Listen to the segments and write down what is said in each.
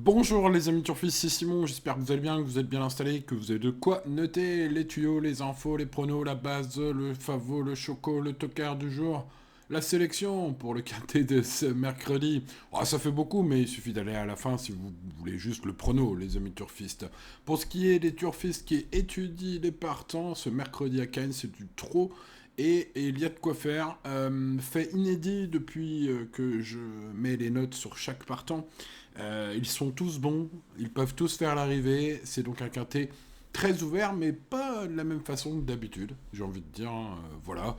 Bonjour les amis turfistes, c'est Simon, j'espère que vous allez bien, que vous êtes bien installés, que vous avez de quoi noter les tuyaux, les infos, les pronos, la base, le favo, le choco, le tocard du jour, la sélection pour le quintet de ce mercredi. Oh, ça fait beaucoup, mais il suffit d'aller à la fin si vous voulez juste le prono, les amis turfistes. Pour ce qui est des turfistes qui étudient les partants, ce mercredi à Cannes, c'est du trop. Et il y a de quoi faire. Fait inédit depuis que je mets les notes sur chaque partant. Ils sont tous bons, ils peuvent tous faire l'arrivée. C'est donc un quintet très ouvert, mais pas de la même façon que d'habitude, j'ai envie de dire. Voilà.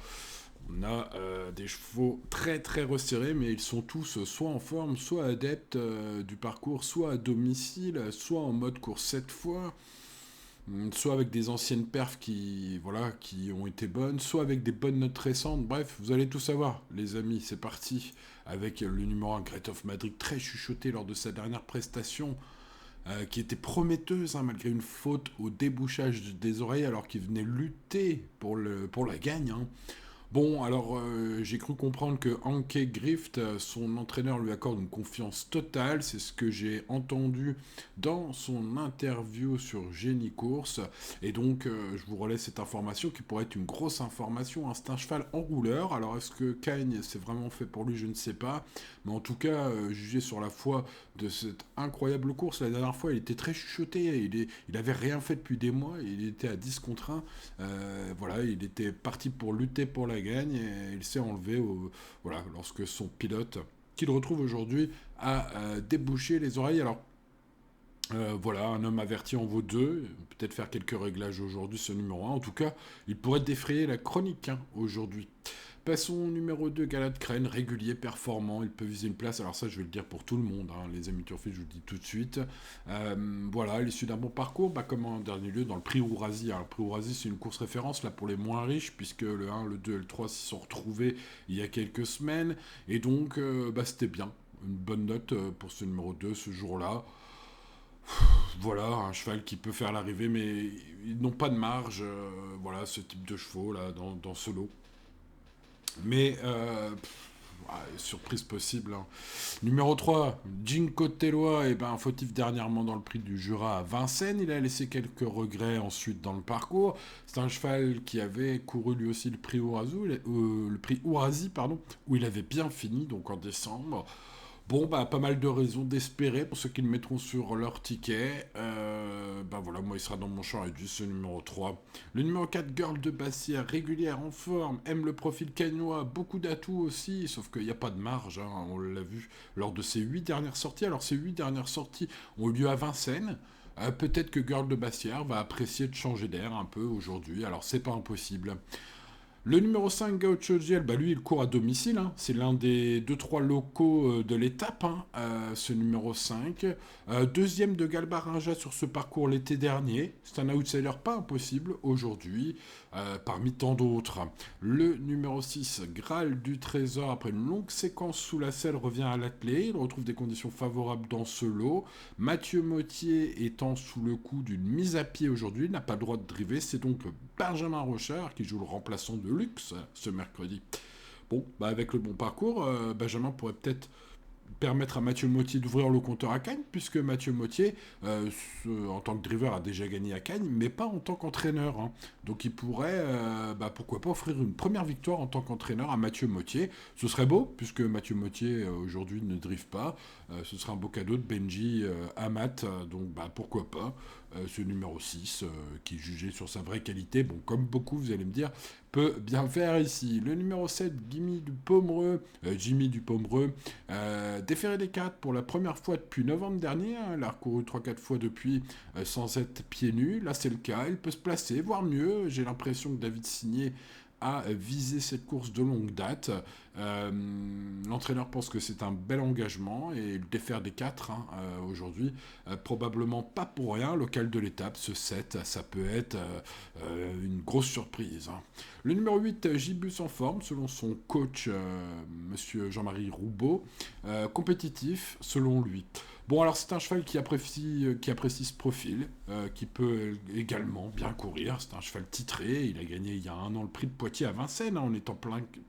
On a des chevaux très très resserrés, mais ils sont tous soit en forme, soit adeptes du parcours, soit à domicile, soit en mode course 7 fois, soit avec des anciennes perfs qui, voilà, qui ont été bonnes, soit avec des bonnes notes récentes. Bref, vous allez tout savoir, les amis. C'est parti avec le numéro 1, Great of Madrid, très chuchoté lors de sa dernière prestation, qui était prometteuse, hein, malgré une faute au débouchage des oreilles, alors qu'il venait lutter pour la gagne, hein. Bon, alors j'ai cru comprendre que Anke Grift, son entraîneur, lui accorde une confiance totale. C'est ce que j'ai entendu dans son interview sur Génie Course. Et donc, je vous relais cette information qui pourrait être une grosse information, hein. C'est un cheval enrouleur. Alors, est-ce que Cagne, c'est vraiment fait pour lui? Je ne sais pas. Mais en tout cas, jugé sur la foi de cette incroyable course, la dernière fois, il était très chuchoté. Il avait rien fait depuis des mois. Il était à 10 contre 1. Voilà, il était parti pour lutter pour la gagne et il s'est enlevé voilà, lorsque son pilote, qu'il retrouve aujourd'hui, a débouché les oreilles. Alors, voilà, un homme averti en vaut deux. Peut-être faire quelques réglages aujourd'hui, ce numéro un. En tout cas, il pourrait défrayer la chronique, hein, aujourd'hui. Passons au numéro 2, Galade Crane, régulier, performant, il peut viser une place. Alors ça, je vais le dire pour tout le monde, hein, les amis turfistes, je vous le dis tout de suite. Voilà, à l'issue d'un bon parcours, comme en dernier lieu dans le prix Ourasi. Alors, le prix Ourasi, c'est une course référence là pour les moins riches, puisque le 1, le 2 et le 3 s'y sont retrouvés il y a quelques semaines. Et donc, c'était bien. Une bonne note pour ce numéro 2 ce jour-là. Voilà, un cheval qui peut faire l'arrivée, mais ils n'ont pas de marge. Voilà, ce type de chevaux là dans ce lot. Mais surprise possible, hein. Numéro 3, Jinko Tellois, fautif dernièrement dans le prix du Jura à Vincennes. Il a laissé quelques regrets ensuite dans le parcours. C'est un cheval qui avait couru lui aussi le prix le prix Ourasi, pardon, où il avait bien fini, donc en décembre. Bon, pas mal de raisons d'espérer pour ceux qui le mettront sur leur ticket. Voilà, moi, il sera dans mon champ réduit, ce numéro 3. Le numéro 4, Girl de Bassière, régulière, en forme, aime le profil cagnois, beaucoup d'atouts aussi, sauf qu'il n'y a pas de marge, hein, on l'a vu lors de ses 8 dernières sorties. Alors, ces 8 dernières sorties ont eu lieu à Vincennes. Peut-être que Girl de Bassière va apprécier de changer d'air un peu aujourd'hui, alors c'est pas impossible. Le numéro 5, Gaucho Gel, lui, il court à domicile, hein. C'est l'un des deux-trois locaux de l'étape, hein, ce numéro 5. Deuxième de Galbarinja sur ce parcours l'été dernier. C'est un outsider pas impossible aujourd'hui, parmi tant d'autres. Le numéro 6, Graal du Trésor, après une longue séquence sous la selle, revient à l'attelé. Il retrouve des conditions favorables dans ce lot. Mathieu Mottier étant sous le coup d'une mise à pied aujourd'hui, n'a pas le droit de driver. C'est donc Benjamin Rochard qui joue le remplaçant de Luxe ce mercredi. Bon, avec le bon parcours, Benjamin pourrait peut-être permettre à Mathieu Mottier d'ouvrir le compteur à Cagnes, puisque Mathieu Mottier, en tant que driver, a déjà gagné à Cagnes, mais pas en tant qu'entraîneur, hein. Donc il pourrait, pourquoi pas, offrir une première victoire en tant qu'entraîneur à Mathieu Mottier. Ce serait beau, puisque Mathieu Mottier, aujourd'hui, ne drive pas. Ce serait un beau cadeau de Benji Amat, donc pourquoi pas. Ce numéro 6, qui est jugé sur sa vraie qualité, bon, comme beaucoup, vous allez me dire, peut bien faire ici. Le numéro 7, Jimmy du Pomereux, déféré des 4 pour la première fois depuis novembre dernier, hein. Il a recouru 3-4 fois depuis sans être pieds nus. Là, c'est le cas. Il peut se placer, voire mieux. J'ai l'impression que David Signé a visé cette course de longue date. L'entraîneur pense que c'est un bel engagement et le défaire des 4, hein, aujourd'hui, probablement pas pour rien. Local de l'étape, ce 7, ça peut être une grosse surprise, hein. Le numéro 8, Gibus en forme, selon son coach, monsieur Jean-Marie Roubaud. Compétitif, selon lui. Bon, alors c'est un cheval qui apprécie ce profil, qui peut également bien courir. C'est un cheval titré. Il a gagné il y a un an le prix de Poitiers à Vincennes, hein, en étant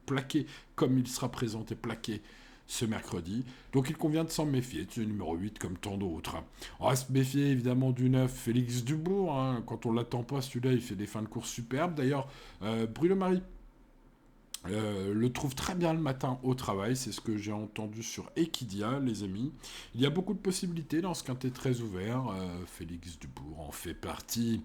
plaqué comme il sera présenté plaqué ce mercredi. Donc il convient de s'en méfier de ce numéro 8 comme tant d'autres. On va se méfier évidemment du 9, Félix Dubourg. Quand on l'attend pas, celui-là, il fait des fins de course superbes. D'ailleurs, Bruno Marie le trouve très bien le matin au travail, c'est ce que j'ai entendu sur Equidia, les amis. Il y a beaucoup de possibilités dans ce quintet très ouvert. Félix Dubourg en fait partie.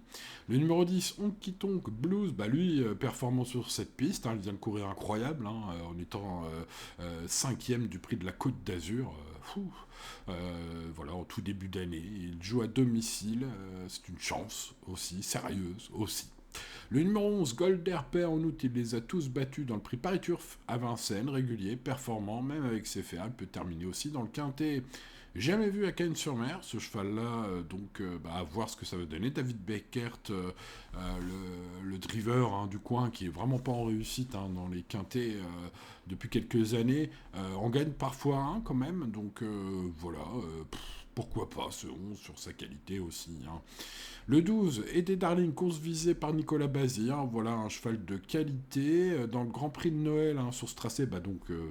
Le numéro 10, Honky Tonk Blues, lui, performant sur cette piste. Il vient de courir incroyable, en étant cinquième du prix de la Côte d'Azur. Voilà, en tout début d'année. Il joue à domicile, c'est une chance aussi, sérieuse aussi. Le numéro 11, Golderpay, en août, il les a tous battus dans le prix Paris Turf à Vincennes, régulier, performant, même avec ses CFA, il peut terminer aussi dans le quintet. Jamais vu à Cagnes-sur-Mer, ce cheval-là, à voir ce que ça va donner. David Beckert, le driver du coin, qui est vraiment pas en réussite dans les quintets depuis quelques années, en gagne parfois un quand même, donc voilà, pourquoi pas ce 11 sur sa qualité aussi. Le 12, Aidé Darling, course visée par Nicolas Bazir. Voilà un cheval de qualité. Dans le Grand Prix de Noël, sur ce tracé,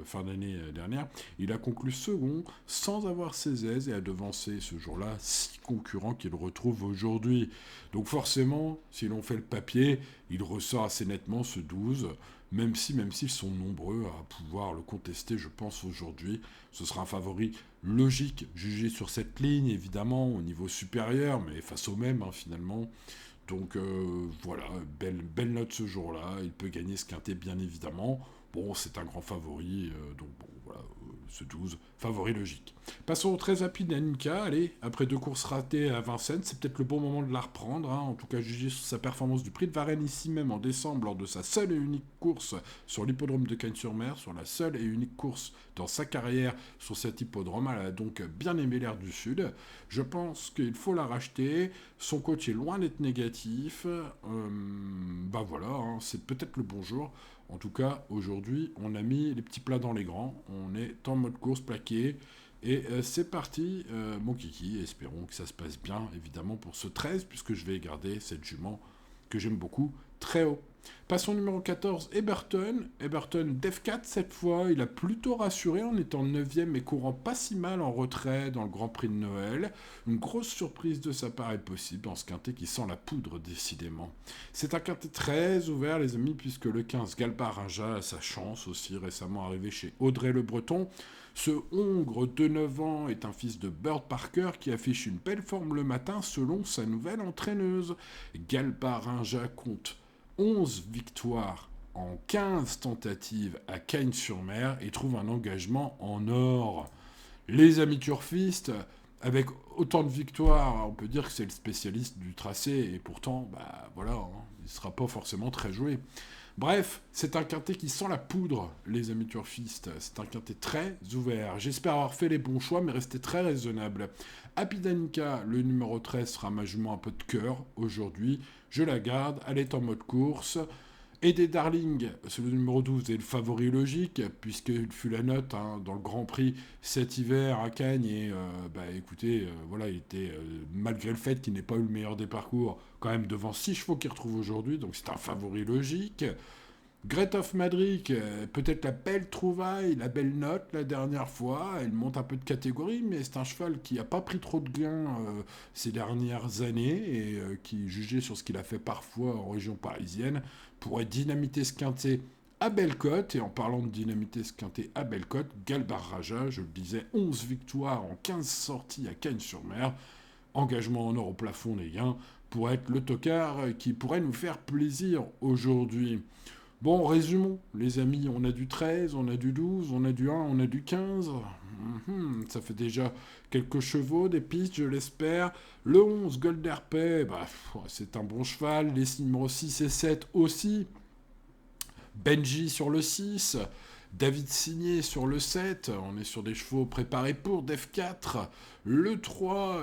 fin d'année dernière, il a conclu second sans avoir ses aises et a devancé ce jour-là 6 concurrents qu'il retrouve aujourd'hui. Donc forcément, si l'on fait le papier, il ressort assez nettement ce 12. Même s'ils sont nombreux à pouvoir le contester, je pense, aujourd'hui. Ce sera un favori logique, jugé sur cette ligne, évidemment, au niveau supérieur, mais face au même, finalement. Donc voilà, belle note ce jour-là. Il peut gagner ce quintet, bien évidemment. Bon, c'est un grand favori, donc bon, voilà, ce 12, favori logique. Passons au très rapide Annika. Allez, après 2 courses ratées à Vincennes, c'est peut-être le bon moment de la reprendre. En tout cas, jugé sur sa performance du prix de Varennes ici même en décembre, lors de sa seule et unique course sur l'hippodrome de Cagnes-sur-Mer, sur la seule et unique course dans sa carrière sur cet hippodrome. Elle a donc bien aimé l'air du Sud. Je pense qu'il faut la racheter. Son coach est loin d'être négatif. Voilà, c'est peut-être le bon jour. En tout cas, aujourd'hui, on a mis les petits plats dans les grands. On est en mode course plaqué. Et c'est parti, mon kiki. Espérons que ça se passe bien, évidemment, pour ce 13, puisque je vais garder cette jument que j'aime beaucoup très haut. Passons au numéro 14, Eberton. Eberton, Def 4 cette fois. Il a plutôt rassuré en étant 9e et courant pas si mal en retrait dans le Grand Prix de Noël. Une grosse surprise de sa part est possible dans ce quintet qui sent la poudre, décidément. C'est un quintet très ouvert, les amis, puisque le 15, Galba-Rinja a sa chance aussi, récemment arrivé chez Audrey Le Breton. Ce Hongre de 9 ans est un fils de Bird Parker qui affiche une belle forme le matin selon sa nouvelle entraîneuse. Galba-Rinja compte 11 victoires en 15 tentatives à Cagnes-sur-Mer et trouve un engagement en or. Les amis turfistes, avec autant de victoires, on peut dire que c'est le spécialiste du tracé et pourtant, il ne sera pas forcément très joué. Bref, c'est un quintet qui sent la poudre, les amis turfistes. C'est un quintet très ouvert. J'espère avoir fait les bons choix, mais rester très raisonnable. Happy Danica, le numéro 13, sera ma jument un peu de cœur aujourd'hui. Je la garde, elle est en mode course. Et des Darling, c'est le numéro 12 et le favori logique, puisqu'il fut la note dans le Grand Prix cet hiver à Cagnes. Et il était, malgré le fait qu'il n'ait pas eu le meilleur des parcours, quand même devant 6 chevaux qu'il retrouve aujourd'hui, donc c'est un favori logique. Great of Madrid, peut-être la belle trouvaille, la belle note la dernière fois, elle monte un peu de catégorie, mais c'est un cheval qui n'a pas pris trop de gains ces dernières années et qui, jugé sur ce qu'il a fait parfois en région parisienne, pourrait dynamiter ce quintet à Bellecote. Et en parlant de dynamiter ce quintet à Bellecote, Galbar-Raja, je le disais, 11 victoires en 15 sorties à Cagnes-sur-Mer, engagement en or au plafond les gains, pourrait être le tocard qui pourrait nous faire plaisir aujourd'hui. Bon, résumons, les amis, on a du 13, on a du 12, on a du 1, on a du 15. Ça fait déjà quelques chevaux, des pistes, je l'espère. Le 11, Golderpay, c'est un bon cheval. Les numéros 6 et 7 aussi. Benji sur le 6. David Signé sur le 7. On est sur des chevaux préparés pour Def 4. Le 3,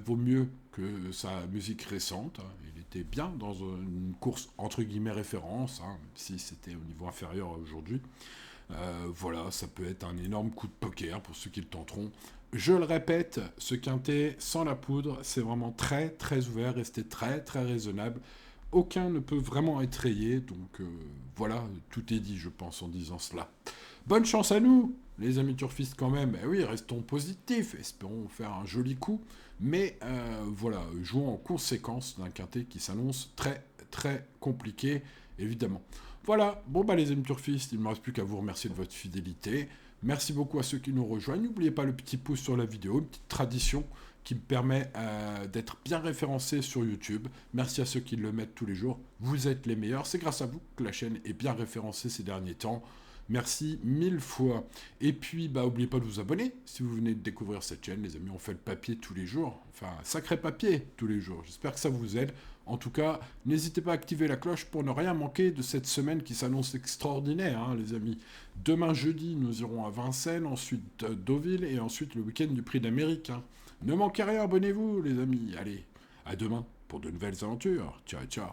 vaut mieux que sa musique récente. Il était bien dans une course entre guillemets référence, même si c'était au niveau inférieur à aujourd'hui. Ça peut être un énorme coup de poker pour ceux qui le tenteront. Je le répète, ce quintet sans la poudre, c'est vraiment très très ouvert, restez très très raisonnable. Aucun ne peut vraiment être rayé, donc tout est dit, je pense, en disant cela. Bonne chance à nous, les amis turfistes quand même, eh oui, restons positifs, espérons faire un joli coup, mais voilà, jouons en conséquence d'un quintet qui s'annonce très très compliqué, évidemment. Voilà, bon bah les amis turfistes, il ne me reste plus qu'à vous remercier de votre fidélité. Merci beaucoup à ceux qui nous rejoignent. N'oubliez pas le petit pouce sur la vidéo, une petite tradition qui me permet d'être bien référencé sur YouTube. Merci à ceux qui le mettent tous les jours. Vous êtes les meilleurs. C'est grâce à vous que la chaîne est bien référencée ces derniers temps. Merci 1000 fois. Et puis, bah, n'oubliez pas de vous abonner si vous venez de découvrir cette chaîne. Les amis, on fait le papier tous les jours. Enfin, un sacré papier tous les jours. J'espère que ça vous aide. En tout cas, n'hésitez pas à activer la cloche pour ne rien manquer de cette semaine qui s'annonce extraordinaire, hein, les amis. Demain jeudi, nous irons à Vincennes, ensuite Deauville et ensuite le week-end du Prix d'Amérique. Hein. Ne manquez rien, abonnez-vous, les amis. Allez, à demain pour de nouvelles aventures. Ciao, ciao.